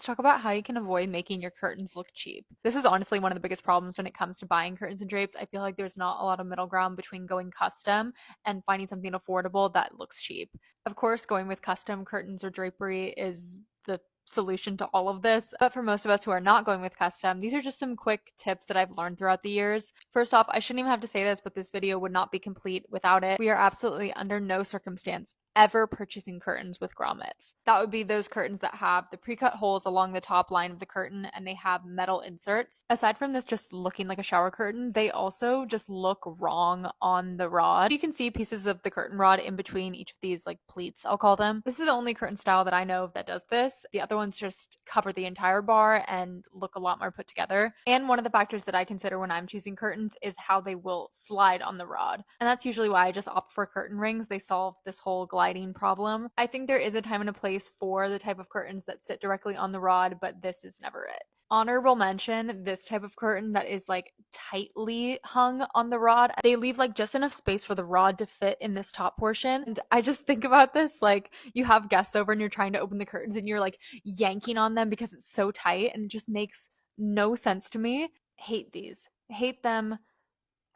Let's talk about how you can avoid making your curtains look cheap. This is honestly one of the biggest problems when it comes to buying curtains and drapes. I feel like there's not a lot of middle ground between going custom and finding something affordable that looks cheap. Of course, going with custom curtains or drapery is the solution to all of this. But for most of us who are not going with custom, these are just some quick tips that I've learned throughout the years. First off, I shouldn't even have to say this, but this video would not be complete without it. We are absolutely under no circumstance ever purchasing curtains with grommets. That would be those curtains that have the pre-cut holes along the top line of the curtain and they have metal inserts. Aside from this just looking like a shower curtain, they also just look wrong on the rod. You can see pieces of the curtain rod in between each of these like pleats, I'll call them. This is the only curtain style that I know of that does this. The other ones just cover the entire bar and look a lot more put together. And one of the factors that I consider when I'm choosing curtains is how they will slide on the rod. And that's usually why I just opt for curtain rings. They solve this whole gliding problem. I think there is a time and a place for the type of curtains that sit directly on the rod, but this is never it. Honorable mention, this type of curtain that is like tightly hung on the rod. They leave like just enough space for the rod to fit in this top portion. And I just think about this like you have guests over and you're trying to open the curtains and you're like yanking on them because it's so tight and it just makes no sense to me. Hate these. Hate them.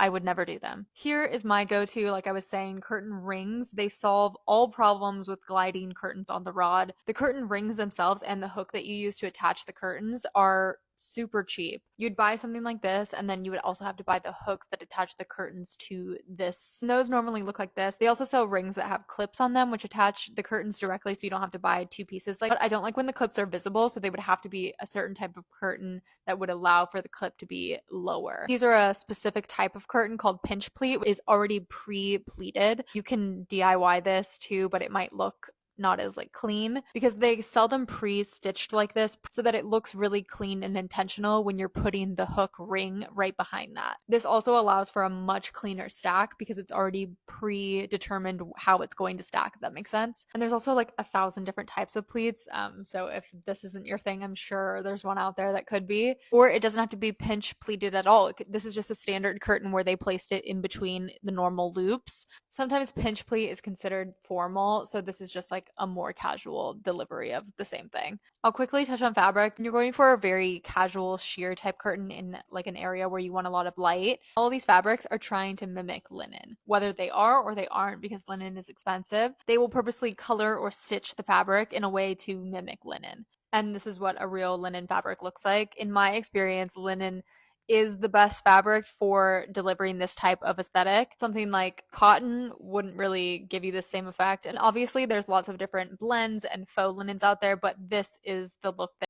I would never do them. Here is my go-to, like I was saying, curtain rings. They solve all problems with gliding curtains on the rod. The curtain rings themselves and the hook that you use to attach the curtains are super cheap. You'd buy something like this and then you would also have to buy the hooks that attach the curtains to this. And those normally look like this. They also sell rings that have clips on them which attach the curtains directly so you don't have to buy two pieces. But I don't like when the clips are visible, so they would have to be a certain type of curtain that would allow for the clip to be lower. These are a specific type of curtain called pinch pleat. It is already pre-pleated. You can DIY this too, but it might look not as like clean because they sell them pre-stitched like this so that it looks really clean and intentional when you're putting the hook ring right behind that. This also allows for a much cleaner stack because it's already predetermined how it's going to stack, if that makes sense. And there's also like 1,000 different types of pleats. So if this isn't your thing, I'm sure there's one out there that could be. Or it doesn't have to be pinch pleated at all. This is just a standard curtain where they placed it in between the normal loops. Sometimes pinch pleat is considered formal, so this is just like a more casual delivery of the same thing. I'll quickly touch on fabric. You're going for a very casual sheer type curtain in like an area where you want a lot of light. All of these fabrics are trying to mimic linen, whether they are or they aren't because linen is expensive. They will purposely color or stitch the fabric in a way to mimic linen. And this is what a real linen fabric looks like. In my experience, linen is the best fabric for delivering this type of aesthetic. Something like cotton wouldn't really give you the same effect. And obviously there's lots of different blends and faux linens out there, but this is the look that